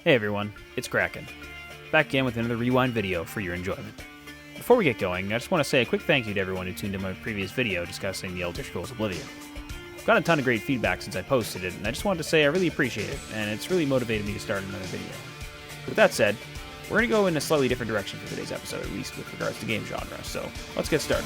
Hey everyone, it's Kraken, back again with another rewind video for your enjoyment. Before we get going, I just want to say a quick thank you to everyone who tuned in my previous video discussing the Elder Scrolls Oblivion. I've got a ton of great feedback since I posted it, and I just wanted to say I really appreciate it, and it's really motivated me to start another video. With that said, we're going to go in a slightly different direction for today's episode, at least with regards to game genre, so let's get started.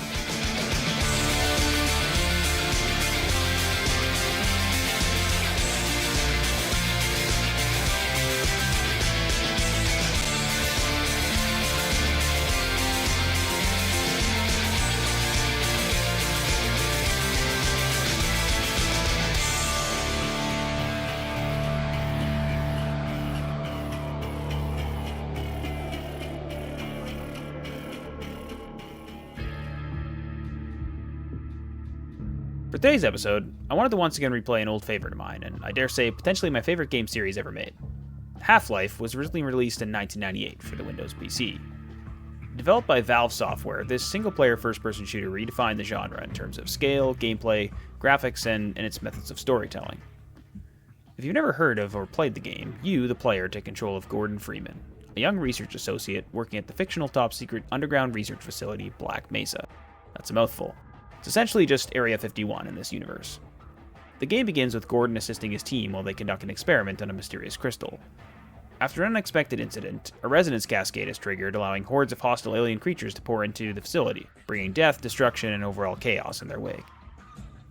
For today's episode, I wanted to once again replay an old favorite of mine, and I dare say potentially my favorite game series ever made. Half-Life was originally released in 1998 for the Windows PC. Developed by Valve Software, this single-player first-person shooter redefined the genre in terms of scale, gameplay, graphics, and its methods of storytelling. If you've never heard of or played the game, you, the player, take control of Gordon Freeman, a young research associate working at the fictional top-secret underground research facility Black Mesa. That's a mouthful. It's essentially just Area 51 in this universe. The game begins with Gordon assisting his team while they conduct an experiment on a mysterious crystal. After an unexpected incident, a resonance cascade is triggered, allowing hordes of hostile alien creatures to pour into the facility, bringing death, destruction, and overall chaos in their wake.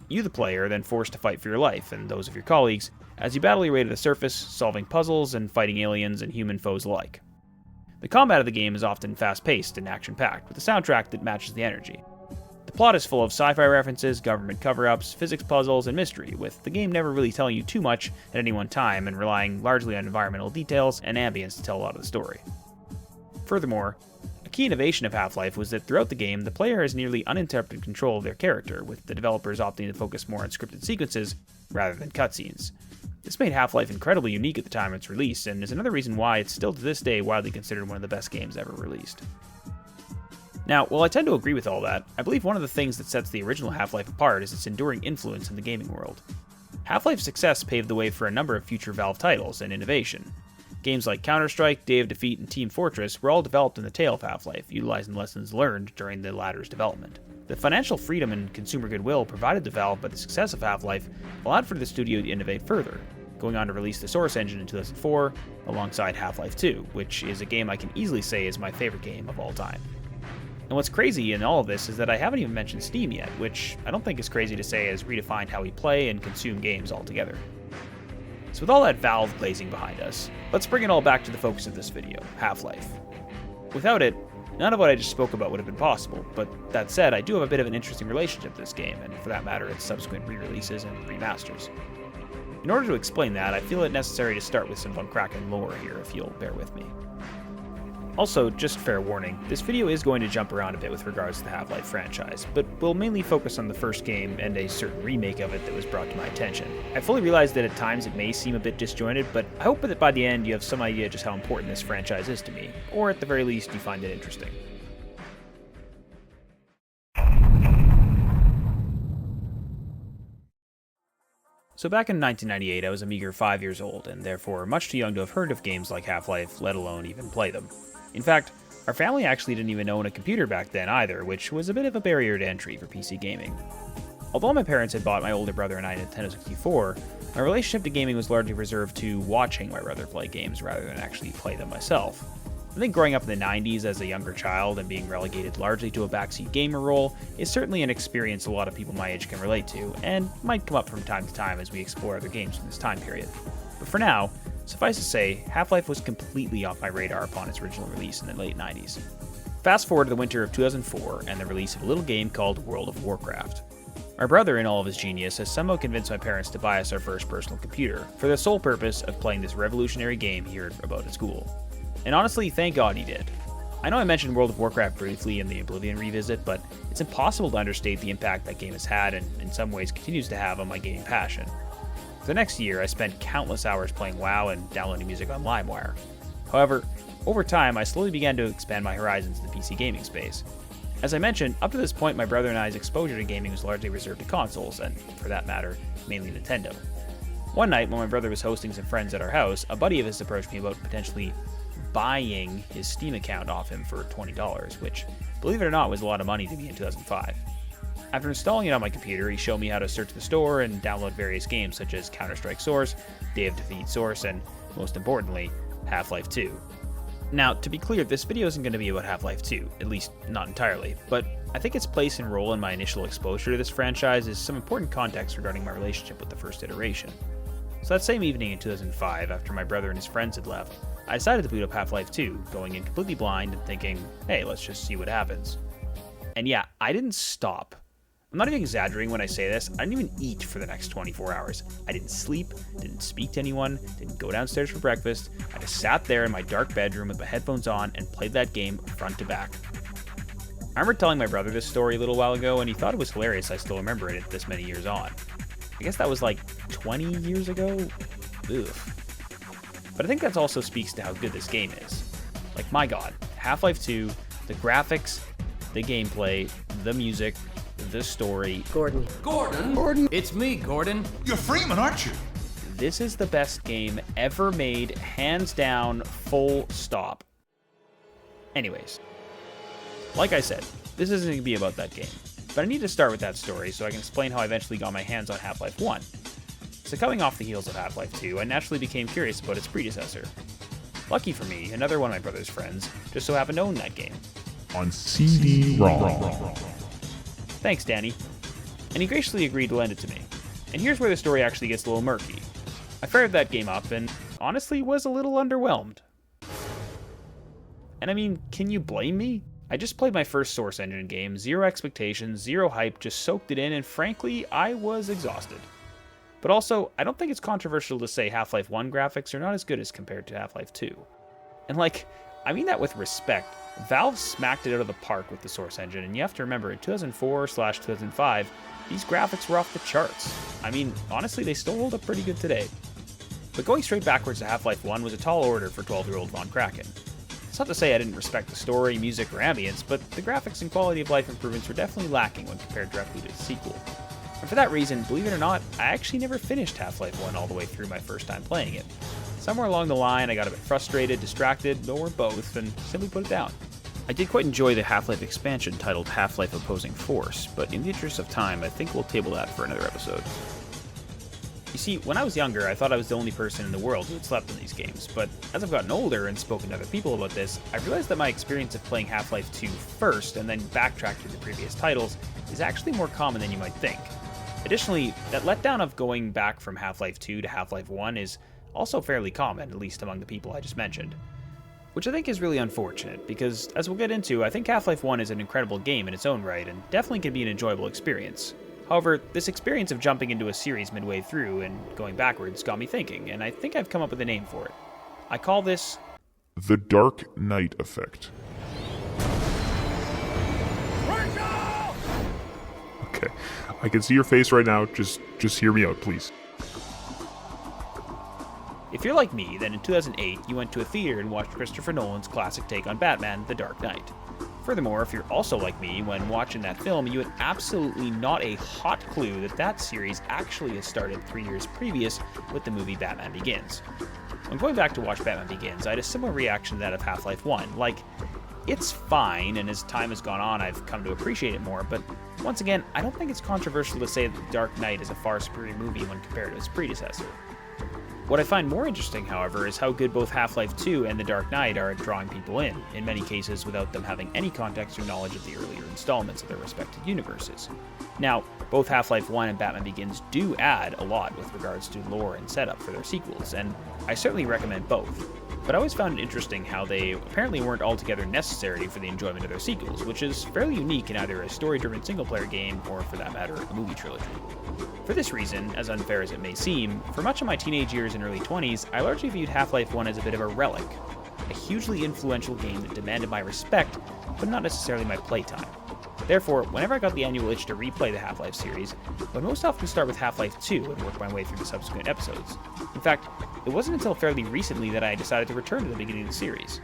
You, the player, are then forced to fight for your life and those of your colleagues as you battle your way to the surface, solving puzzles and fighting aliens and human foes alike. The combat of the game is often fast-paced and action-packed, with a soundtrack that matches the energy. The plot is full of sci-fi references, government cover-ups, physics puzzles, and mystery, with the game never really telling you too much at any one time and relying largely on environmental details and ambience to tell a lot of the story. Furthermore, a key innovation of Half-Life was that throughout the game, the player has nearly uninterrupted control of their character, with the developers opting to focus more on scripted sequences rather than cutscenes. This made Half-Life incredibly unique at the time of its release, and is another reason why it's still to this day widely considered one of the best games ever released. Now, while I tend to agree with all that, I believe one of the things that sets the original Half-Life apart is its enduring influence in the gaming world. Half-Life's success paved the way for a number of future Valve titles and innovation. Games like Counter-Strike, Day of Defeat, and Team Fortress were all developed in the tail of Half-Life, utilizing lessons learned during the latter's development. The financial freedom and consumer goodwill provided to Valve by the success of Half-Life allowed for the studio to innovate further, going on to release the Source engine in 2004, alongside Half-Life 2, which is a game I can easily say is my favorite game of all time. And what's crazy in all of this is that I haven't even mentioned Steam yet, which I don't think is crazy to say has redefined how we play and consume games altogether. So with all that Valve blazing behind us, let's bring it all back to the focus of this video, Half-Life. Without it, none of what I just spoke about would have been possible, but that said, I do have a bit of an interesting relationship to this game, and for that matter, its subsequent re-releases and remasters. In order to explain that, I feel it necessary to start with some Von Kraken lore here, if you'll bear with me. Also, just fair warning, this video is going to jump around a bit with regards to the Half-Life franchise, but we'll mainly focus on the first game and a certain remake of it that was brought to my attention. I fully realize that at times it may seem a bit disjointed, but I hope that by the end you have some idea just how important this franchise is to me, or at the very least you find it interesting. So back in 1998, I was a meager 5 years old, and therefore much too young to have heard of games like Half-Life, let alone even play them. In fact, our family actually didn't even own a computer back then either, which was a bit of a barrier to entry for PC gaming. Although my parents had bought my older brother and I a Nintendo 64, my relationship to gaming was largely reserved to watching my brother play games rather than actually play them myself. I think growing up in the 90s as a younger child and being relegated largely to a backseat gamer role is certainly an experience a lot of people my age can relate to, and might come up from time to time as we explore other games from this time period. But for now, suffice to say, Half-Life was completely off my radar upon its original release in the late 90s. Fast forward to the winter of 2004 and the release of a little game called World of Warcraft. My brother, in all of his genius, has somehow convinced my parents to buy us our first personal computer, for the sole purpose of playing this revolutionary game he heard about at school. And honestly, thank God he did. I know I mentioned World of Warcraft briefly in the Oblivion revisit, but it's impossible to understate the impact that game has had and in some ways continues to have on my gaming passion. For the next year, I spent countless hours playing WoW and downloading music on LimeWire. However, over time, I slowly began to expand my horizons in the PC gaming space. As I mentioned, up to this point, my brother and I's exposure to gaming was largely reserved to consoles, and for that matter, mainly Nintendo. One night, when my brother was hosting some friends at our house, a buddy of his approached me about potentially buying his Steam account off him for $20, which, believe it or not, was a lot of money to me in 2005. After installing it on my computer, he showed me how to search the store and download various games such as Counter-Strike Source, Day of Defeat Source, and, most importantly, Half-Life 2. Now, to be clear, this video isn't going to be about Half-Life 2, at least not entirely, but I think its place and role in my initial exposure to this franchise is some important context regarding my relationship with the first iteration. So that same evening in 2005, after my brother and his friends had left, I decided to boot up Half-Life 2, going in completely blind and thinking, hey, let's just see what happens. And yeah, I didn't stop. I'm not even exaggerating when I say this, I didn't even eat for the next 24 hours. I didn't sleep, didn't speak to anyone, didn't go downstairs for breakfast. I just sat there in my dark bedroom with my headphones on and played that game front to back. I remember telling my brother this story a little while ago, and he thought it was hilarious I still remember it this many years on. I guess that was like 20 years ago? Ugh. But I think that also speaks to how good this game is. Like, my god, Half-Life 2, the graphics, the gameplay, the music, the story. Gordon. Gordon? It's me, Gordon. You're Freeman, aren't you? This is the best game ever made, hands down, full stop. Anyways, like I said, this isn't going to be about that game, but I need to start with that story so I can explain how I eventually got my hands on Half-Life 1. So coming off the heels of Half-Life 2, I naturally became curious about its predecessor. Lucky for me, another one of my brother's friends just so happened to own that game. On CD-ROM. Thanks, Danny. And he graciously agreed to lend it to me. And here's where the story actually gets a little murky. I fired that game up and honestly was a little underwhelmed. And I mean, can you blame me? I just played my first Source Engine game, zero expectations, zero hype, just soaked it in, and frankly, I was exhausted. But also, I don't think it's controversial to say Half-Life 1 graphics are not as good as compared to Half-Life 2. And like, I mean that with respect. Valve smacked it out of the park with the Source Engine, and you have to remember, in 2004/2005, these graphics were off the charts. I mean, honestly, they still hold up pretty good today. But going straight backwards to Half-Life 1 was a tall order for 12-year-old Von Kraken. It's not to say I didn't respect the story, music, or ambience, but the graphics and quality of life improvements were definitely lacking when compared directly to the sequel. And for that reason, believe it or not, I actually never finished Half-Life 1 all the way through my first time playing it. Somewhere along the line, I got a bit frustrated, distracted, or both, and simply put it down. I did quite enjoy the Half-Life expansion titled Half-Life Opposing Force, but in the interest of time, I think we'll table that for another episode. You see, when I was younger, I thought I was the only person in the world who had slept in these games, but as I've gotten older and spoken to other people about this, I realized that my experience of playing Half-Life 2 first and then backtracked to the previous titles is actually more common than you might think. Additionally, that letdown of going back from Half-Life 2 to Half-Life 1 is also fairly common, at least among the people I just mentioned. Which I think is really unfortunate, because, as we'll get into, I think Half-Life 1 is an incredible game in its own right, and definitely can be an enjoyable experience. However, this experience of jumping into a series midway through and going backwards got me thinking, and I think I've come up with a name for it. I call this The Dark Knight Effect. Okay, I can see your face right now. Just hear me out, please. If you're like me, then in 2008, you went to a theater and watched Christopher Nolan's classic take on Batman, The Dark Knight. Furthermore, if you're also like me, when watching that film, you had absolutely not a hot clue that that series actually had started 3 years previous with the movie Batman Begins. When going back to watch Batman Begins, I had a similar reaction to that of Half-Life 1. Like, it's fine, and as time has gone on, I've come to appreciate it more, but once again, I don't think it's controversial to say that The Dark Knight is a far superior movie when compared to its predecessor. What I find more interesting, however, is how good both Half-Life 2 and The Dark Knight are at drawing people in many cases without them having any context or knowledge of the earlier installments of their respective universes. Now, both Half-Life 1 and Batman Begins do add a lot with regards to lore and setup for their sequels, and I certainly recommend both. But I always found it interesting how they apparently weren't altogether necessary for the enjoyment of their sequels, which is fairly unique in either a story-driven single-player game or, for that matter, a movie trilogy. For this reason, as unfair as it may seem, for much of my teenage years and early 20s, I largely viewed Half-Life 1 as a bit of a relic, a hugely influential game that demanded my respect, but not necessarily my playtime. Therefore, whenever I got the annual itch to replay the Half-Life series, I would most often start with Half-Life 2 and work my way through the subsequent episodes. In fact, it wasn't until fairly recently that I decided to return to the beginning of the series.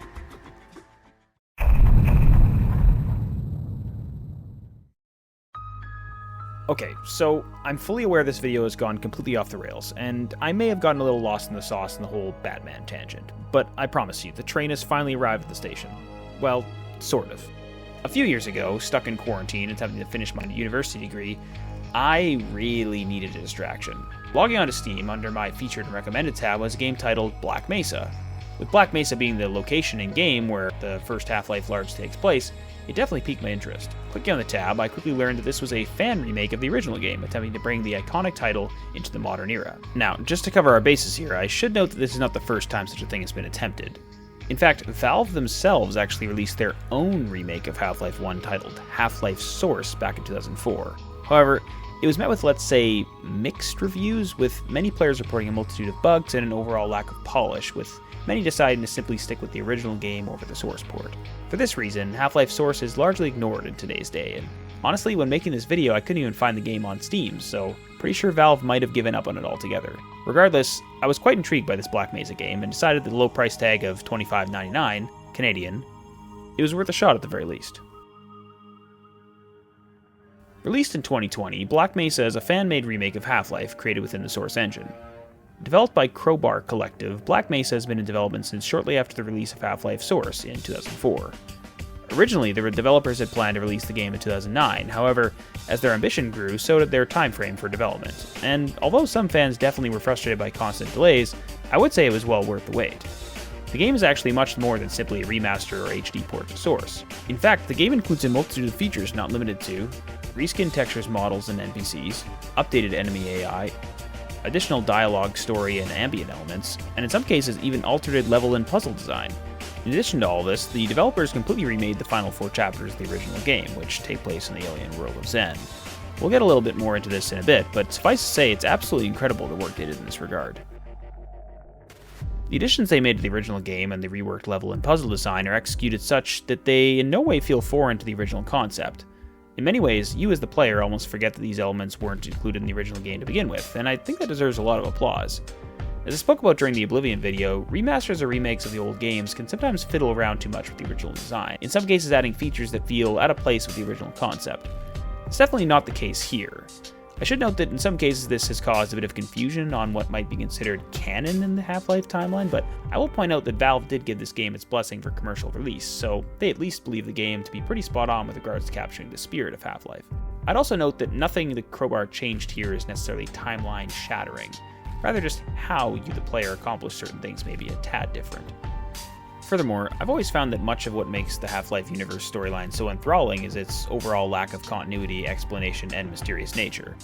Okay, so I'm fully aware this video has gone completely off the rails, and I may have gotten a little lost in the sauce in the whole Batman tangent, but I promise you, the train has finally arrived at the station. Well, sort of. A few years ago, stuck in quarantine and having to finish my university degree, I really needed a distraction. Logging onto Steam under my featured and recommended tab was a game titled Black Mesa. With Black Mesa being the location in-game where the first Half-Life large takes place, it definitely piqued my interest. Clicking on the tab, I quickly learned that this was a fan remake of the original game, attempting to bring the iconic title into the modern era. Now, just to cover our bases here, I should note that this is not the first time such a thing has been attempted. In fact, Valve themselves actually released their own remake of Half-Life 1 titled Half-Life Source back in 2004. However, it was met with, let's say, mixed reviews, with many players reporting a multitude of bugs and an overall lack of polish, with many deciding to simply stick with the original game over the source port. For this reason, Half-Life Source is largely ignored in today's day, and honestly, when making this video I couldn't even find the game on Steam, so pretty sure Valve might have given up on it altogether. Regardless, I was quite intrigued by this Black Mesa game and decided that the low price tag of $25.99 Canadian, it was worth a shot at the very least. Released in 2020, Black Mesa is a fan-made remake of Half-Life created within the Source engine. Developed by Crowbar Collective, Black Mesa has been in development since shortly after the release of Half-Life Source in 2004. Originally, the developers had planned to release the game in 2009, however, as their ambition grew, so did their time frame for development, and although some fans definitely were frustrated by constant delays, I would say it was well worth the wait. The game is actually much more than simply a remaster or HD port to Source. In fact, the game includes a multitude of features not limited to reskin textures, models, and NPCs, updated enemy AI, additional dialogue, story, and ambient elements, and in some cases even altered level and puzzle design. In addition to all this, the developers completely remade the final 4 chapters of the original game, which take place in the alien world of Zen. We'll get a little bit more into this in a bit, but suffice to say it's absolutely incredible the work they did in this regard. The additions they made to the original game and the reworked level and puzzle design are executed such that they in no way feel foreign to the original concept. In many ways, you as the player almost forget that these elements weren't included in the original game to begin with, and I think that deserves a lot of applause. As I spoke about during the Oblivion video, remasters or remakes of the old games can sometimes fiddle around too much with the original design, in some cases adding features that feel out of place with the original concept. It's definitely not the case here. I should note that in some cases this has caused a bit of confusion on what might be considered canon in the Half-Life timeline, but I will point out that Valve did give this game its blessing for commercial release, so they at least believe the game to be pretty spot on with regards to capturing the spirit of Half-Life. I'd also note that nothing the Crowbar changed here is necessarily timeline shattering, rather just how you the player accomplish certain things may be a tad different. Furthermore, I've always found that much of what makes the Half-Life universe storyline so enthralling is its overall lack of continuity, explanation, and mysterious nature.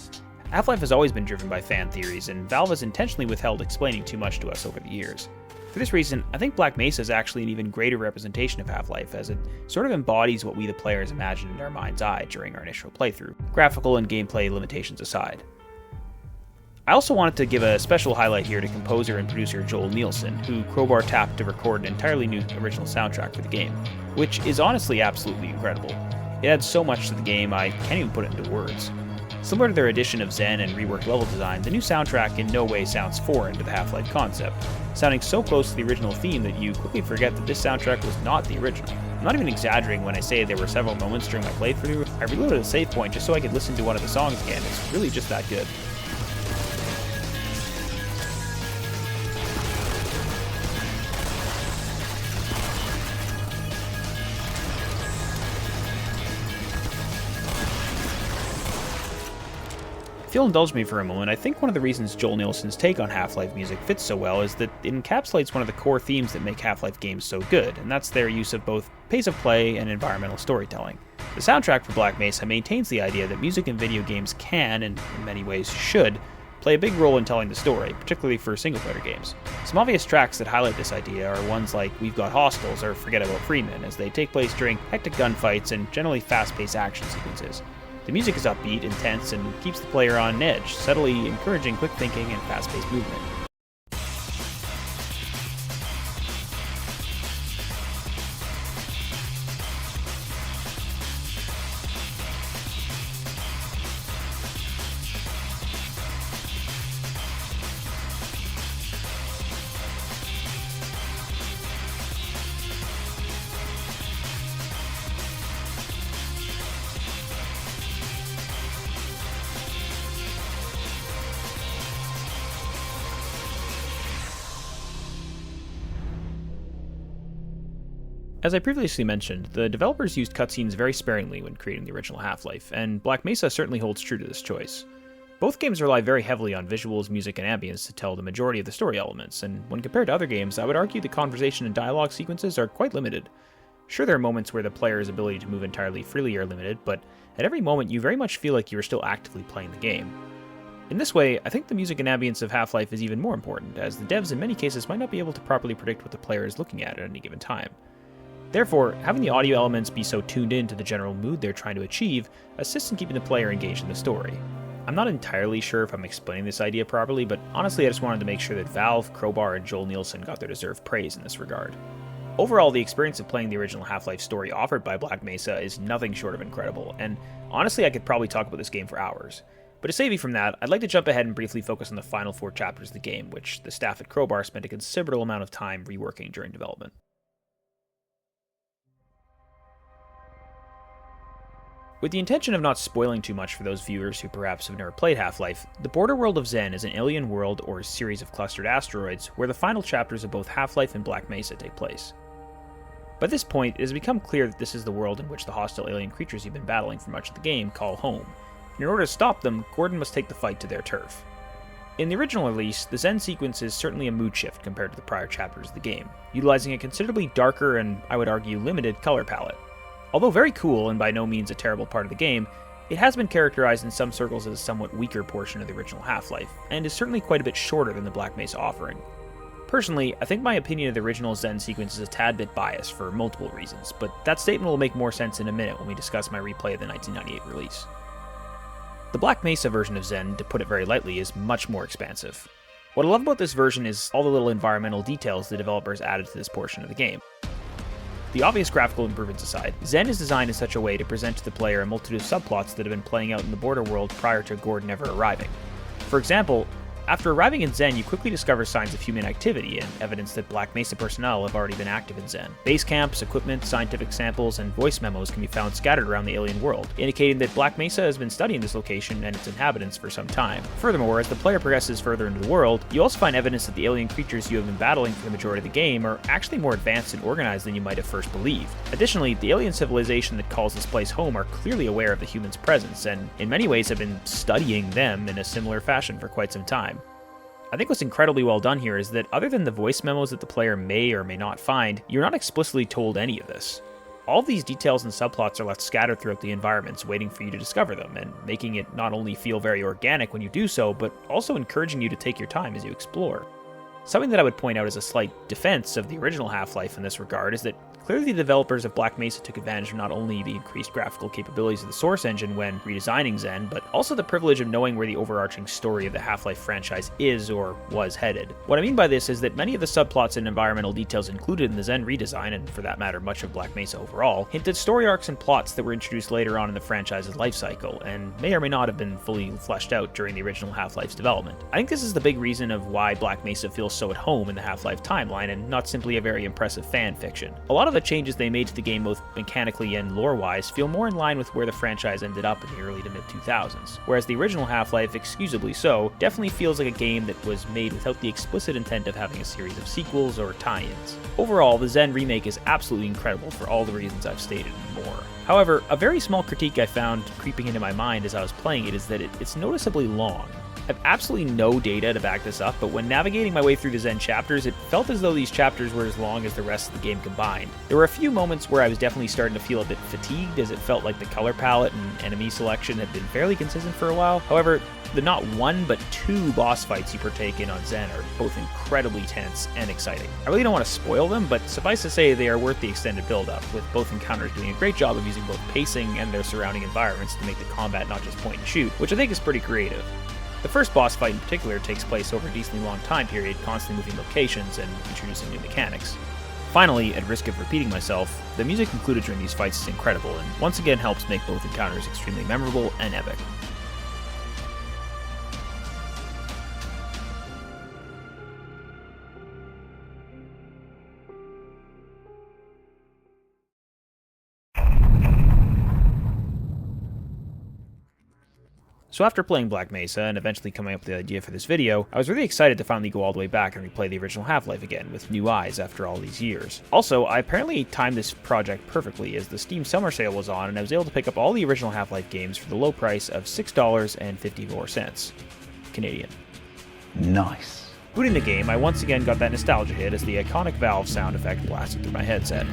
Half-Life has always been driven by fan theories, and Valve has intentionally withheld explaining too much to us over the years. For this reason, I think Black Mesa is actually an even greater representation of Half-Life, as it sort of embodies what we the players imagined in our mind's eye during our initial playthrough, graphical and gameplay limitations aside. I also wanted to give a special highlight here to composer and producer Joel Nielsen, who Crowbar tapped to record an entirely new original soundtrack for the game, which is honestly absolutely incredible. It adds so much to the game I can't even put it into words. Similar to their addition of Zen and reworked level design, the new soundtrack in no way sounds foreign to the Half-Life concept, sounding so close to the original theme that you quickly forget that this soundtrack was not the original. I'm not even exaggerating when I say there were several moments during my playthrough I reloaded a save point just so I could listen to one of the songs again. It's really just that good. If you'll indulge me for a moment, I think one of the reasons Joel Nielsen's take on Half-Life music fits so well is that it encapsulates one of the core themes that make Half-Life games so good, and that's their use of both pace of play and environmental storytelling. The soundtrack for Black Mesa maintains the idea that music in video games can, and in many ways should, play a big role in telling the story, particularly for single-player games. Some obvious tracks that highlight this idea are ones like We've Got Hostiles or Forget About Freeman, as they take place during hectic gunfights and generally fast-paced action sequences. The music is upbeat, intense, and keeps the player on edge, subtly encouraging quick thinking and fast-paced movement. As I previously mentioned, the developers used cutscenes very sparingly when creating the original Half-Life, and Black Mesa certainly holds true to this choice. Both games rely very heavily on visuals, music, and ambience to tell the majority of the story elements, and when compared to other games, I would argue the conversation and dialogue sequences are quite limited. Sure, there are moments where the player's ability to move entirely freely are limited, but at every moment you very much feel like you are still actively playing the game. In this way, I think the music and ambience of Half-Life is even more important, as the devs in many cases might not be able to properly predict what the player is looking at any given time. Therefore, having the audio elements be so tuned in to the general mood they're trying to achieve assists in keeping the player engaged in the story. I'm not entirely sure if I'm explaining this idea properly, but honestly I just wanted to make sure that Valve, Crowbar, and Joel Nielsen got their deserved praise in this regard. Overall, the experience of playing the original Half-Life story offered by Black Mesa is nothing short of incredible, and honestly I could probably talk about this game for hours. But to save you from that, I'd like to jump ahead and briefly focus on the final 4 chapters of the game, which the staff at Crowbar spent a considerable amount of time reworking during development. With the intention of not spoiling too much for those viewers who perhaps have never played Half-Life, the border world of Zen is an alien world or series of clustered asteroids where the final chapters of both Half-Life and Black Mesa take place. By this point, it has become clear that this is the world in which the hostile alien creatures you've been battling for much of the game call home, and in order to stop them, Gordon must take the fight to their turf. In the original release, the Zen sequence is certainly a mood shift compared to the prior chapters of the game, utilizing a considerably darker and, I would argue, limited color palette. Although very cool and by no means a terrible part of the game, it has been characterized in some circles as a somewhat weaker portion of the original Half-Life, and is certainly quite a bit shorter than the Black Mesa offering. Personally, I think my opinion of the original Zen sequence is a tad bit biased for multiple reasons, but that statement will make more sense in a minute when we discuss my replay of the 1998 release. The Black Mesa version of Zen, to put it very lightly, is much more expansive. What I love about this version is all the little environmental details the developers added to this portion of the game. The obvious graphical improvements aside, Zen is designed in such a way to present to the player a multitude of subplots that have been playing out in the border world prior to Gordon ever arriving. For example, after arriving in Zen, you quickly discover signs of human activity and evidence that Black Mesa personnel have already been active in Zen. Base camps, equipment, scientific samples, and voice memos can be found scattered around the alien world, indicating that Black Mesa has been studying this location and its inhabitants for some time. Furthermore, as the player progresses further into the world, you also find evidence that the alien creatures you have been battling for the majority of the game are actually more advanced and organized than you might have first believed. Additionally, the alien civilization that calls this place home are clearly aware of the humans' presence, and in many ways have been studying them in a similar fashion for quite some time. I think what's incredibly well done here is that other than the voice memos that the player may or may not find, you're not explicitly told any of this. All of these details and subplots are left scattered throughout the environments, waiting for you to discover them, and making it not only feel very organic when you do so, but also encouraging you to take your time as you explore. Something that I would point out as a slight defense of the original Half-Life in this regard is that clearly the developers of Black Mesa took advantage of not only the increased graphical capabilities of the Source engine when redesigning Zen, but also the privilege of knowing where the overarching story of the Half-Life franchise is or was headed. What I mean by this is that many of the subplots and environmental details included in the Zen redesign, and for that matter much of Black Mesa overall, hint at story arcs and plots that were introduced later on in the franchise's lifecycle, and may or may not have been fully fleshed out during the original Half-Life's development. I think this is the big reason of why Black Mesa feels so at home in the Half-Life timeline, and not simply a very impressive fan fiction. A lot of the changes they made to the game both mechanically and lore-wise feel more in line with where the franchise ended up in the early to mid-2000s, whereas the original Half-Life, excusably so, definitely feels like a game that was made without the explicit intent of having a series of sequels or tie-ins. Overall, the Zen remake is absolutely incredible for all the reasons I've stated and more. However, a very small critique I found creeping into my mind as I was playing it is that it's noticeably long. I have absolutely no data to back this up, but when navigating my way through the Zen chapters, it felt as though these chapters were as long as the rest of the game combined. There were a few moments where I was definitely starting to feel a bit fatigued, as it felt like the color palette and enemy selection had been fairly consistent for a while. However, the not one but 2 boss fights you partake in on Zen are both incredibly tense and exciting. I really don't want to spoil them, but suffice to say they are worth the extended build-up, with both encounters doing a great job of using both pacing and their surrounding environments to make the combat not just point and shoot, which I think is pretty creative. The first boss fight in particular takes place over a decently long time period, constantly moving locations and introducing new mechanics. Finally, at risk of repeating myself, the music included during these fights is incredible and once again helps make both encounters extremely memorable and epic. So after playing Black Mesa and eventually coming up with the idea for this video, I was really excited to finally go all the way back and replay the original Half-Life again with new eyes after all these years. Also, I apparently timed this project perfectly as the Steam summer sale was on and I was able to pick up all the original Half-Life games for the low price of $6.54 Canadian. Nice. Booting the game, I once again got that nostalgia hit as the iconic Valve sound effect blasted through my headset.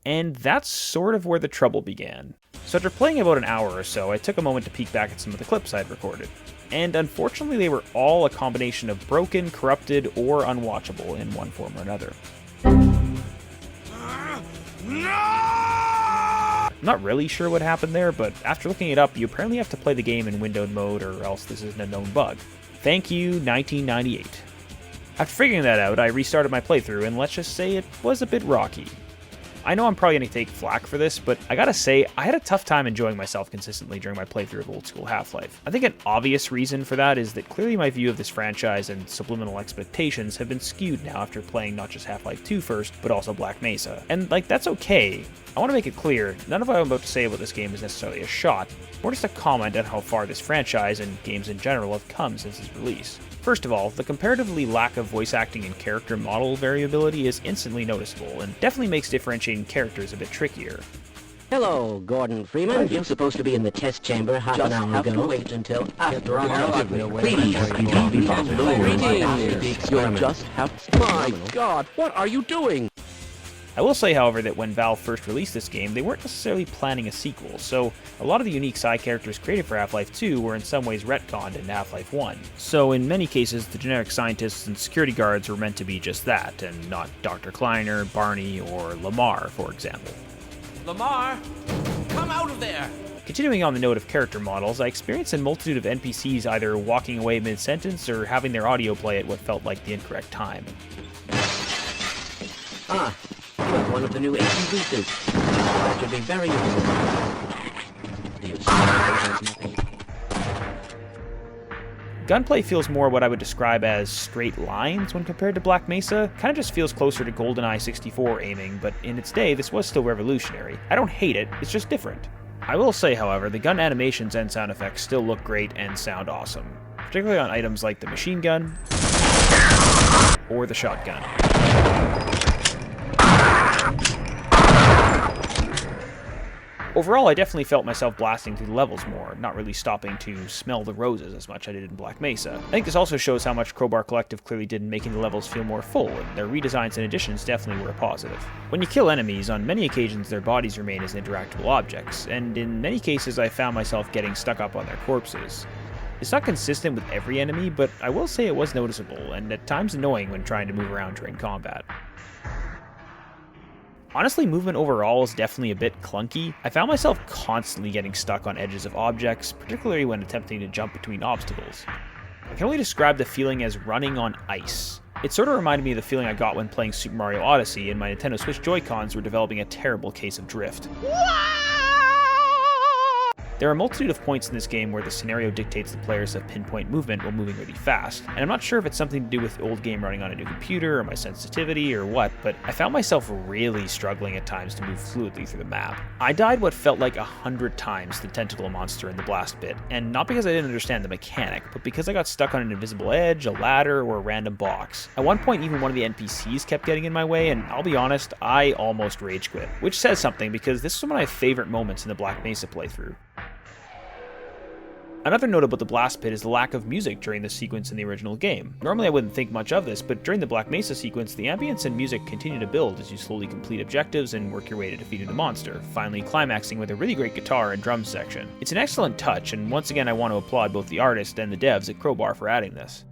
And that's sort of where the trouble began. So after playing about an hour or so, I took a moment to peek back at some of the clips I'd recorded. And unfortunately they were all a combination of broken, corrupted, or unwatchable in one form or another. I'm not really sure what happened there, but after looking it up, you apparently have to play the game in windowed mode or else this isn't a known bug. Thank you, 1998. After figuring that out, I restarted my playthrough, and let's just say it was a bit rocky. I know I'm probably going to take flack for this, but I gotta say, I had a tough time enjoying myself consistently during my playthrough of old school Half-Life. I think an obvious reason for that is that clearly my view of this franchise and subliminal expectations have been skewed now after playing not just Half-Life 2 first, but also Black Mesa. And that's okay. I want to make it clear, none of what I'm about to say about this game is necessarily a shot, or just a comment on how far this franchise and games in general have come since its release. First of all, the comparatively lack of voice acting and character model variability is instantly noticeable, and definitely makes differentiating characters a bit trickier. Hello, Gordon Freeman. You're supposed to be in the test chamber half an hour ago. To wait until after our Please, you'll just have... My God, what are you doing? I will say, however, that when Valve first released this game, they weren't necessarily planning a sequel, so a lot of the unique side characters created for Half-Life 2 were in some ways retconned in Half-Life 1. So in many cases, the generic scientists and security guards were meant to be just that, and not Dr. Kleiner, Barney, or Lamar, for example. Lamar, come out of there! Continuing on the note of character models, I experienced a multitude of NPCs either walking away mid-sentence or having their audio play at what felt like the incorrect time. One of the new AC boosters. That should be very useful. Gunplay feels more what I would describe as straight lines when compared to Black Mesa. Kinda just feels closer to GoldenEye 64 aiming, but in its day, this was still revolutionary. I don't hate it, it's just different. I will say, however, the gun animations and sound effects still look great and sound awesome, particularly on items like the machine gun or the shotgun. Overall, I definitely felt myself blasting through the levels more, not really stopping to smell the roses as much as I did in Black Mesa. I think this also shows how much Crowbar Collective clearly did in making the levels feel more full, and their redesigns and additions definitely were a positive. When you kill enemies, on many occasions their bodies remain as interactable objects, and in many cases I found myself getting stuck up on their corpses. It's not consistent with every enemy, but I will say it was noticeable, and at times annoying when trying to move around during combat. Honestly, movement overall is definitely a bit clunky. I found myself constantly getting stuck on edges of objects, particularly when attempting to jump between obstacles. I can only describe the feeling as running on ice. It sort of reminded me of the feeling I got when playing Super Mario Odyssey and my Nintendo Switch Joy-Cons were developing a terrible case of drift. There are a multitude of points in this game where the scenario dictates the players have pinpoint movement while moving really fast, and I'm not sure if it's something to do with the old game running on a new computer or my sensitivity or what, but I found myself really struggling at times to move fluidly through the map. I died what felt like 100 times the tentacle monster in the blast pit, and not because I didn't understand the mechanic, but because I got stuck on an invisible edge, a ladder, or a random box. At one point, even one of the NPCs kept getting in my way, and I'll be honest, I almost rage quit, which says something because this was one of my favorite moments in the Black Mesa playthrough. Another note about the blast pit is the lack of music during this sequence in the original game. Normally I wouldn't think much of this, but during the Black Mesa sequence, the ambience and music continue to build as you slowly complete objectives and work your way to defeating the monster, finally climaxing with a really great guitar and drum section. It's an excellent touch, and once again I want to applaud both the artist and the devs at Crowbar for adding this.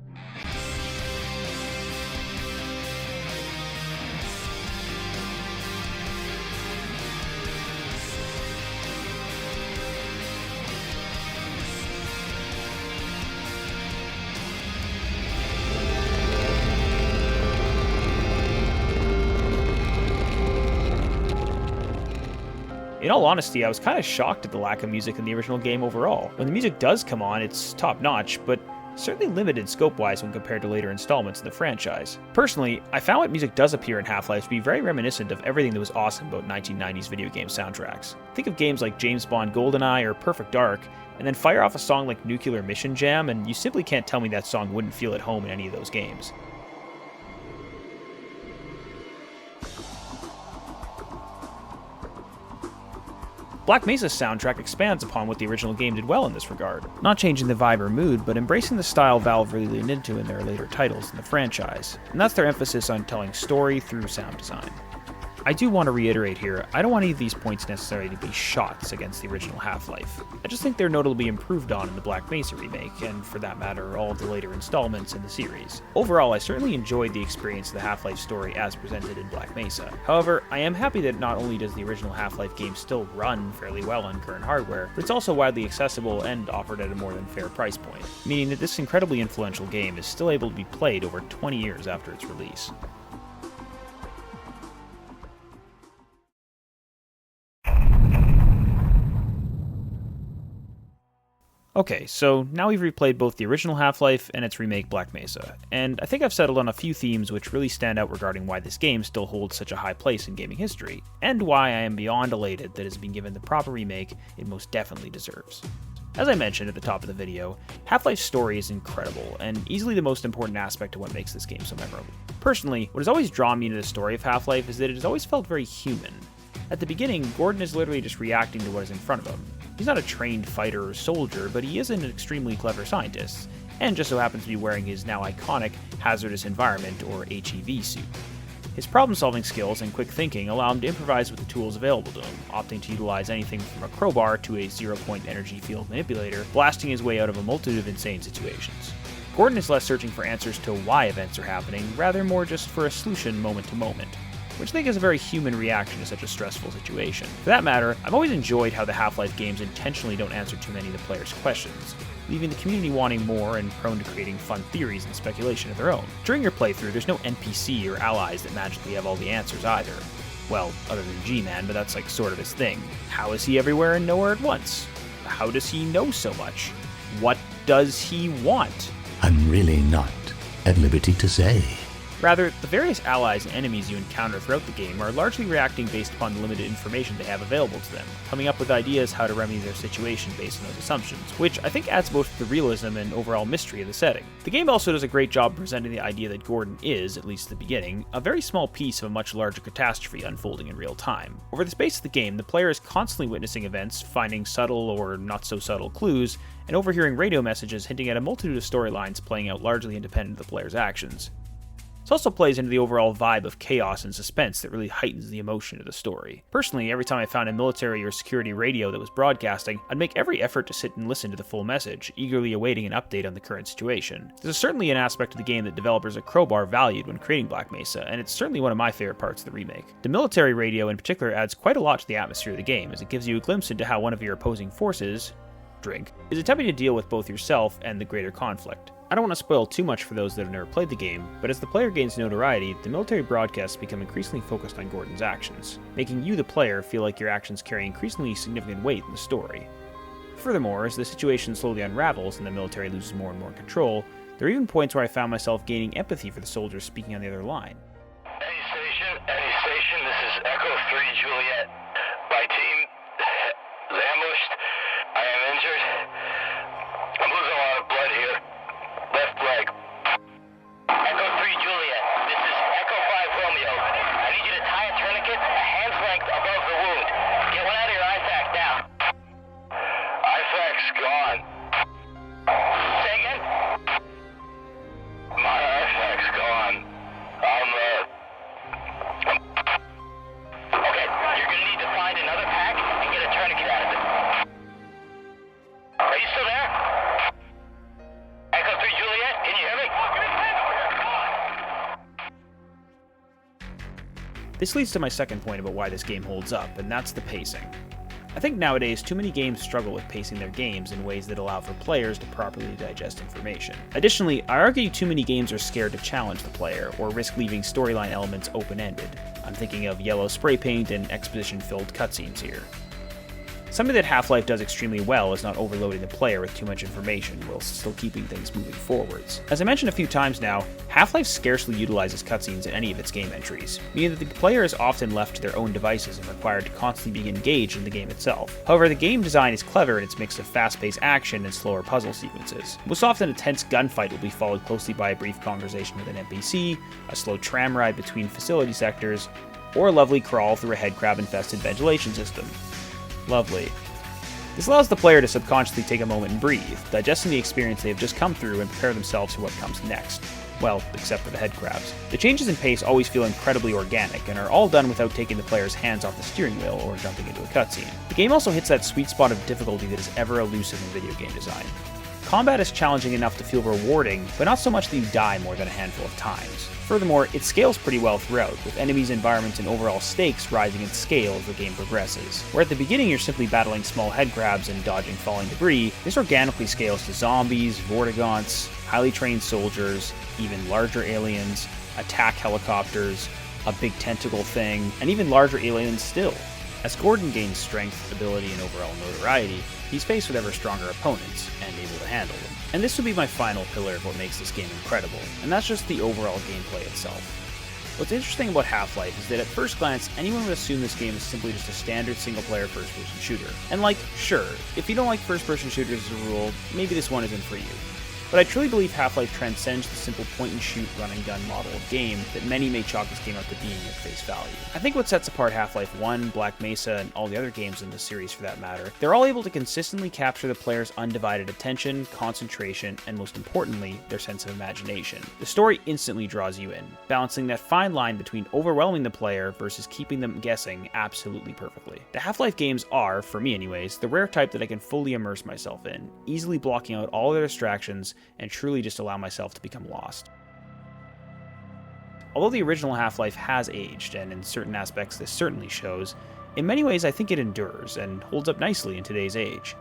In all honesty, I was kind of shocked at the lack of music in the original game overall. When the music does come on, it's top-notch, but certainly limited scope-wise when compared to later installments in the franchise. Personally, I found what music does appear in Half-Life to be very reminiscent of everything that was awesome about 1990s video game soundtracks. Think of games like James Bond GoldenEye or Perfect Dark, and then fire off a song like Nuclear Mission Jam, and you simply can't tell me that song wouldn't feel at home in any of those games. Black Mesa's soundtrack expands upon what the original game did well in this regard, not changing the vibe or mood, but embracing the style Valve really leaned into in their later titles in the franchise, and that's their emphasis on telling story through sound design. I do want to reiterate here, I don't want any of these points necessarily to be shots against the original Half-Life. I just think they're notably improved on in the Black Mesa remake, and for that matter, all of the later installments in the series. Overall, I certainly enjoyed the experience of the Half-Life story as presented in Black Mesa. However, I am happy that not only does the original Half-Life game still run fairly well on current hardware, but it's also widely accessible and offered at a more than fair price point, meaning that this incredibly influential game is still able to be played over 20 years after its release. Okay, so now we've replayed both the original Half-Life and its remake Black Mesa, and I think I've settled on a few themes which really stand out regarding why this game still holds such a high place in gaming history, and why I am beyond elated that it has been given the proper remake it most definitely deserves. As I mentioned at the top of the video, Half-Life's story is incredible, and easily the most important aspect of what makes this game so memorable. Personally, what has always drawn me to the story of Half-Life is that it has always felt very human. At the beginning, Gordon is literally just reacting to what is in front of him. He's not a trained fighter or soldier, but he is an extremely clever scientist, and just so happens to be wearing his now iconic Hazardous Environment or HEV suit. His problem-solving skills and quick thinking allow him to improvise with the tools available to him, opting to utilize anything from a crowbar to a zero-point energy field manipulator, blasting his way out of a multitude of insane situations. Gordon is less searching for answers to why events are happening, rather more just for a solution moment to moment, which I think is a very human reaction to such a stressful situation. For that matter, I've always enjoyed how the Half-Life games intentionally don't answer too many of the player's questions, leaving the community wanting more and prone to creating fun theories and speculation of their own. During your playthrough, there's no NPC or allies that magically have all the answers either. Well, other than G-Man, but that's like sort of his thing. How is he everywhere and nowhere at once? How does he know so much? What does he want? I'm really not at liberty to say. Rather, the various allies and enemies you encounter throughout the game are largely reacting based upon the limited information they have available to them, coming up with ideas how to remedy their situation based on those assumptions, which I think adds both the realism and overall mystery of the setting. The game also does a great job presenting the idea that Gordon is, at least at the beginning, a very small piece of a much larger catastrophe unfolding in real time. Over the space of the game, the player is constantly witnessing events, finding subtle or not so subtle clues, and overhearing radio messages hinting at a multitude of storylines playing out largely independent of the player's actions. This also plays into the overall vibe of chaos and suspense that really heightens the emotion of the story. Personally, every time I found a military or security radio that was broadcasting, I'd make every effort to sit and listen to the full message, eagerly awaiting an update on the current situation. There's certainly an aspect of the game that developers at Crowbar valued when creating Black Mesa, and it's certainly one of my favorite parts of the remake. The military radio in particular adds quite a lot to the atmosphere of the game, as it gives you a glimpse into how one of your opposing forces, is attempting to deal with both yourself and the greater conflict. I don't want to spoil too much for those that have never played the game, but as the player gains notoriety, the military broadcasts become increasingly focused on Gordon's actions, making you, the player, feel like your actions carry increasingly significant weight in the story. Furthermore, as the situation slowly unravels and the military loses more and more control, there are even points where I found myself gaining empathy for the soldiers speaking on the other line. Any station, this is Echo 3 Juliet. My team is ambushed. I am injured. I'm losing a lot of blood here. Left leg. Echo 3 Juliet, this is Echo 5 Romeo. I need you to tie a tourniquet a hand's length above the wound. Get one out of your IFAC now. IFAC's gone. Say again? My IFAC's gone. Okay, you're gonna need to find another pack and get a tourniquet out of it. Are you still there? Echo 3 Juliet, can you hear me? This leads to my second point about why this game holds up, and that's the pacing. I think nowadays too many games struggle with pacing their games in ways that allow for players to properly digest information. Additionally, I argue too many games are scared to challenge the player or risk leaving storyline elements open-ended. I'm thinking of yellow spray paint and exposition-filled cutscenes here. Something that Half-Life does extremely well is not overloading the player with too much information while still keeping things moving forwards. As I mentioned a few times now, Half-Life scarcely utilizes cutscenes in any of its game entries, meaning that the player is often left to their own devices and required to constantly be engaged in the game itself. However, the game design is clever in its mix of fast-paced action and slower puzzle sequences. Most often, a tense gunfight will be followed closely by a brief conversation with an NPC, a slow tram ride between facility sectors, or a lovely crawl through a headcrab-infested ventilation system. Lovely. This allows the player to subconsciously take a moment and breathe, digesting the experience they have just come through and prepare themselves for what comes next. Well, except for the headcrabs. The changes in pace always feel incredibly organic and are all done without taking the player's hands off the steering wheel or jumping into a cutscene. The game also hits that sweet spot of difficulty that is ever elusive in video game design. Combat is challenging enough to feel rewarding, but not so much that you die more than a handful of times. Furthermore, it scales pretty well throughout, with enemies, environments, and overall stakes rising in scale as the game progresses. Where at the beginning you're simply battling small headcrabs and dodging falling debris, this organically scales to zombies, vortigaunts, highly trained soldiers, even larger aliens, attack helicopters, a big tentacle thing, and even larger aliens still. As Gordon gains strength, ability, and overall notoriety, he's faced with ever stronger opponents, and able to handle them. And this would be my final pillar of what makes this game incredible, and that's just the overall gameplay itself. What's interesting about Half-Life is that at first glance, anyone would assume this game is simply just a standard single-player first-person shooter. And sure, if you don't like first-person shooters as a rule, maybe this one isn't for you. But I truly believe Half-Life transcends the simple point-and-shoot, run-and-gun model of game that many may chalk this game up to being at face value. I think what sets apart Half-Life 1, Black Mesa, and all the other games in the series for that matter, they're all able to consistently capture the player's undivided attention, concentration, and most importantly, their sense of imagination. The story instantly draws you in, balancing that fine line between overwhelming the player versus keeping them guessing absolutely perfectly. The Half-Life games are, for me anyways, the rare type that I can fully immerse myself in, easily blocking out all their distractions and truly just allow myself to become lost. Although the original Half-Life has aged, and in certain aspects this certainly shows, in many ways I think it endures and holds up nicely in today's age.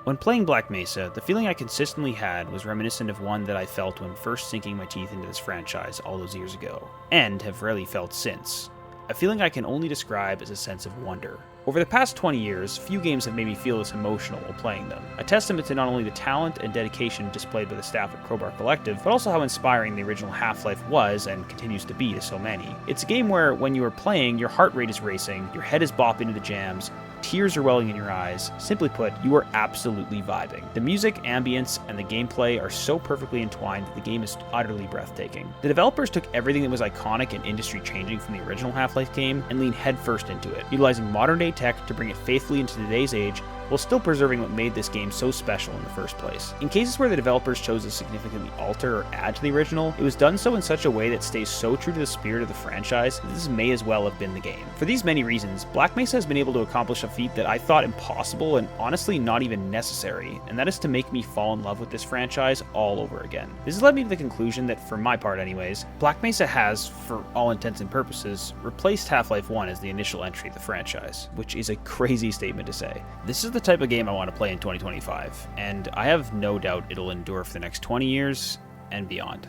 When playing Black Mesa, the feeling I consistently had was reminiscent of one that I felt when first sinking my teeth into this franchise all those years ago, and have rarely felt since. A feeling I can only describe as a sense of wonder. Over the past 20 years, few games have made me feel this emotional while playing them, a testament to not only the talent and dedication displayed by the staff at Crowbar Collective, but also how inspiring the original Half-Life was and continues to be to so many. It's a game where, when you are playing, your heart rate is racing, your head is bopping to the jams, tears are welling in your eyes. Simply put, you are absolutely vibing. The music, ambience, and the gameplay are so perfectly entwined that the game is utterly breathtaking. The developers took everything that was iconic and industry-changing from the original Half-Life game and leaned headfirst into it, utilizing modern-day tech to bring it faithfully into today's age, while still preserving what made this game so special in the first place. In cases where the developers chose to significantly alter or add to the original, it was done so in such a way that stays so true to the spirit of the franchise that this may as well have been the game. For these many reasons, Black Mesa has been able to accomplish a feat that I thought impossible and honestly not even necessary, and that is to make me fall in love with this franchise all over again. This has led me to the conclusion that, for my part anyways, Black Mesa has, for all intents and purposes, replaced Half-Life 1 as the initial entry of the franchise, which is a crazy statement to say. This is the type of game I want to play in 2025, and I have no doubt it'll endure for the next 20 years and beyond.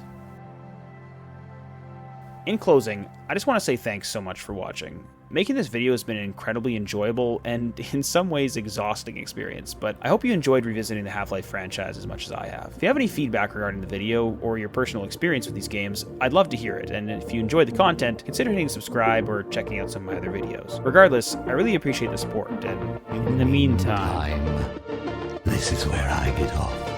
In closing, I just want to say thanks so much for watching. Making this video has been an incredibly enjoyable and in some ways exhausting experience, but I hope you enjoyed revisiting the Half-Life franchise as much as I have. If you have any feedback regarding the video or your personal experience with these games, I'd love to hear it, and if you enjoyed the content, consider hitting subscribe or checking out some of my other videos. Regardless, I really appreciate the support, and in the meantime... This is where I get off.